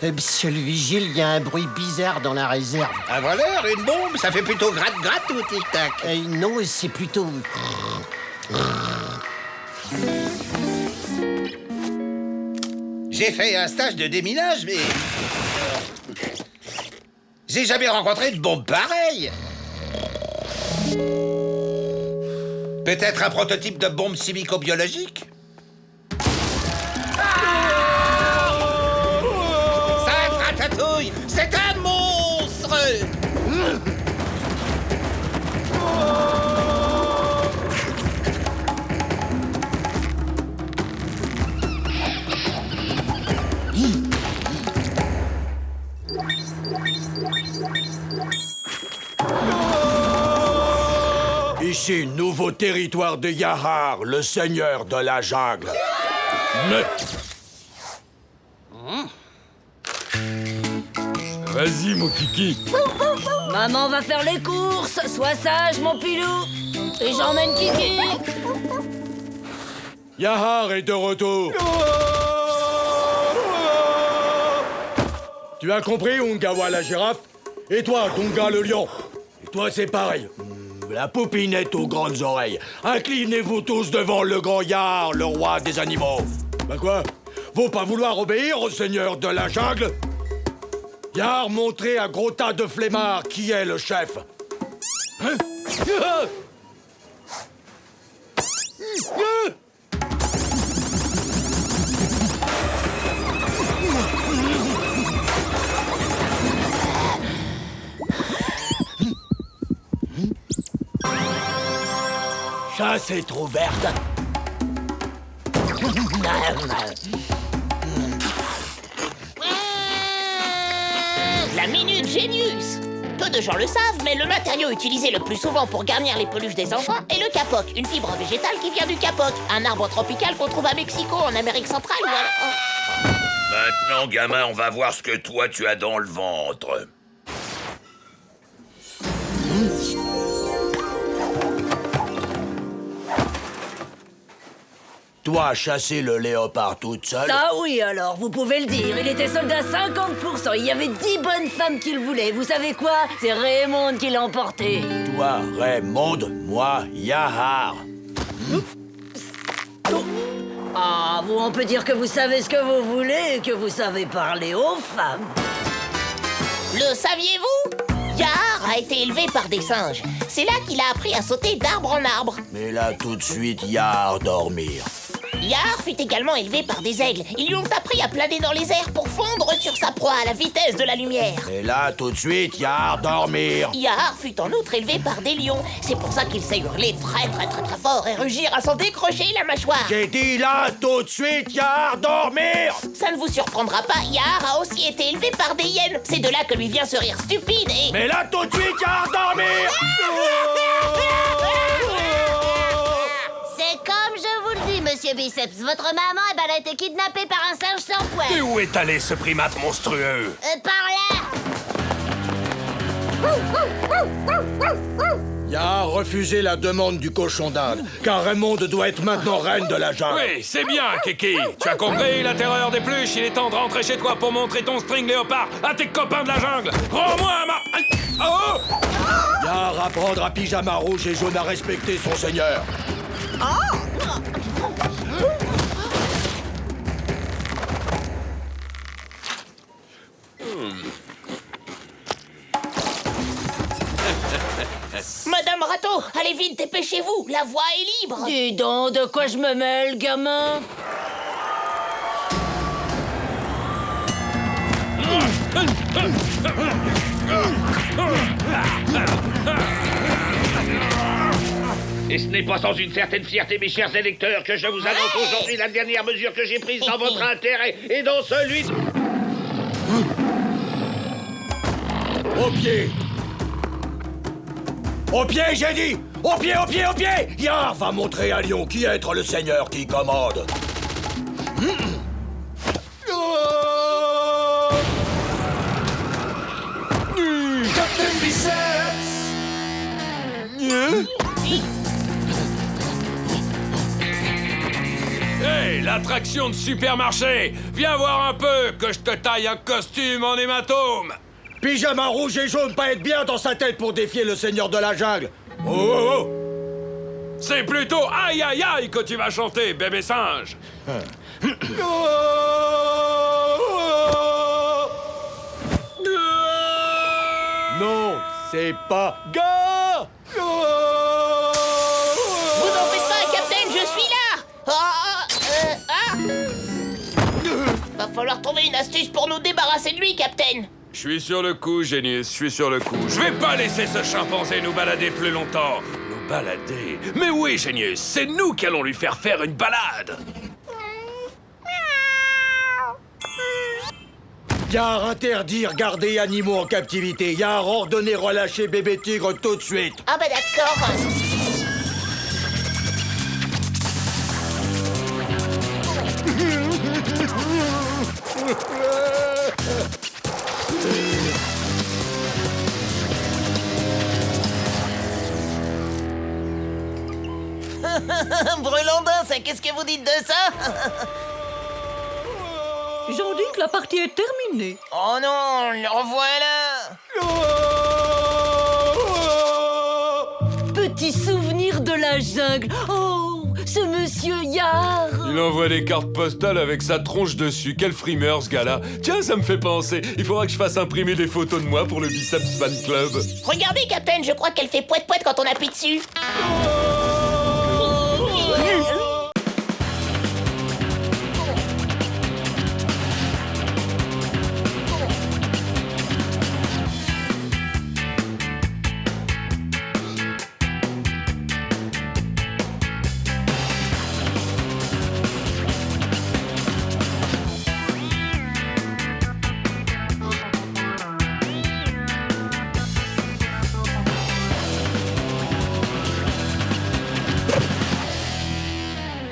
Monsieur le vigile, il y a un bruit bizarre dans la réserve. Un voleur, une bombe, ça fait plutôt gratte-gratte ou tic-tac? Non, c'est plutôt... J'ai fait un stage de déminage, mais... j'ai jamais rencontré de bombe pareille. Peut-être un prototype de bombe chimico-biologique? Ça, Ratatouille, c'est un monstre! Ici, nouveau territoire de Yahar, le seigneur de la jungle. Vas-y, mon kiki. Maman va faire les courses. Sois sage, mon pilou. Et j'emmène Kiki. Yahar est de retour. Tu as compris, Ungawa la girafe? Et toi, Donga le lion? Et toi, c'est pareil. La poupinette aux grandes oreilles. Inclinez-vous tous devant le grand Yahar, le roi des animaux. Bah quoi? Vaut pas vouloir obéir au seigneur de la jungle? Yahar, montrez à gros tas de flemmards qui est le chef. Hein? Chasse est trop verte. La Minute Génius. Peu de gens le savent, mais le matériau utilisé le plus souvent pour garnir les peluches des enfants est le kapok, une fibre végétale qui vient du kapok, un arbre tropical qu'on trouve à Mexico, en Amérique centrale. Voilà. Maintenant, gamin, on va voir ce que toi tu as dans le ventre. Toi, chasser le léopard toute seule? Ça oui alors, vous pouvez le dire. Il était soldat à 50%. Il y avait 10 bonnes femmes qui le voulaient. Vous savez quoi? C'est Raymond qui l'a emporté. Toi, Raymond, moi, Yahar. Ah, vous, on peut dire que vous savez ce que vous voulez et que vous savez parler aux femmes. Le saviez-vous? Yahar a été élevé par des singes. C'est là qu'il a appris à sauter d'arbre en arbre. Mais là, tout de suite, Yahar dormir. Yahar fut également élevé par des aigles. Ils lui ont appris à planer dans les airs pour fondre sur sa proie à la vitesse de la lumière. Et là, tout de suite, Yahar dormir. Yahar fut en outre élevé par des lions. C'est pour ça qu'il sait hurler très fort et rugir à s'en décrocher la mâchoire. J'ai dit là, tout de suite, Yahar dormir. Ça ne vous surprendra pas, Yahar a aussi été élevé par des hyènes. C'est de là que lui vient ce rire stupide et... Mais là, tout de suite, Yahar dormir. C'est comme je vous le dis, monsieur Biceps. Votre maman, elle a été kidnappée par un singe sans poil. Et où est allé ce primate monstrueux? Par là. Yahar refusé la demande du cochon d'Inde, car Raymond doit être maintenant reine de la jungle. Oui, c'est bien, Kiki. Tu as compris la terreur des pluches. Il est temps de rentrer chez toi pour montrer ton string léopard à tes copains de la jungle. Rends-moi ma... Oh! Yahar apprendre à Pyjama Rouge et Jaune à respecter son seigneur. Madame Rato, allez vite, dépêchez-vous. La voie est libre. Dis donc, de quoi je me mêle, gamin? Et ce n'est pas sans une certaine fierté, mes chers électeurs, que je vous annonce aujourd'hui la dernière mesure que j'ai prise dans votre intérêt et dans celui de... Au pied! Au pied, j'ai dit! Au pied, au pied, au pied! Yahar va montrer à Lion qui est le seigneur qui commande. Captain Biceps! Hey, l'attraction de supermarché. Viens voir un peu, que je te taille un costume en hématome. Pyjama rouge et jaune pas être bien dans sa tête pour défier le seigneur de la jungle. Oh, oh, oh. C'est plutôt aïe aïe aïe que tu vas chanter, bébé singe. Non, c'est pas gars. Vous en faites pas, Captain, je suis là. Va falloir trouver une astuce pour nous débarrasser de lui, Captain. Je suis sur le coup, Génius, je suis sur le coup. Je vais pas laisser ce chimpanzé nous balader plus longtemps. Nous balader? Mais oui, Génius, c'est nous qui allons lui faire une balade. Y'a interdire garder animaux en captivité. Y'a ordonné relâcher bébé tigre tout de suite. Ah bah d'accord. Brelandin, qu'est-ce que vous dites de ça? J'en dis que la partie est terminée. Oh non, le revoilà. Petit souvenir de la jungle. Oh, ce monsieur Yar. Il envoie des cartes postales avec sa tronche dessus. Quel frimeur, ce gars-là. Tiens, ça me fait penser. Il faudra que je fasse imprimer des photos de moi pour le Biceps Fan Club. Regardez, Captain, je crois qu'elle fait poète-poète quand on appuie dessus.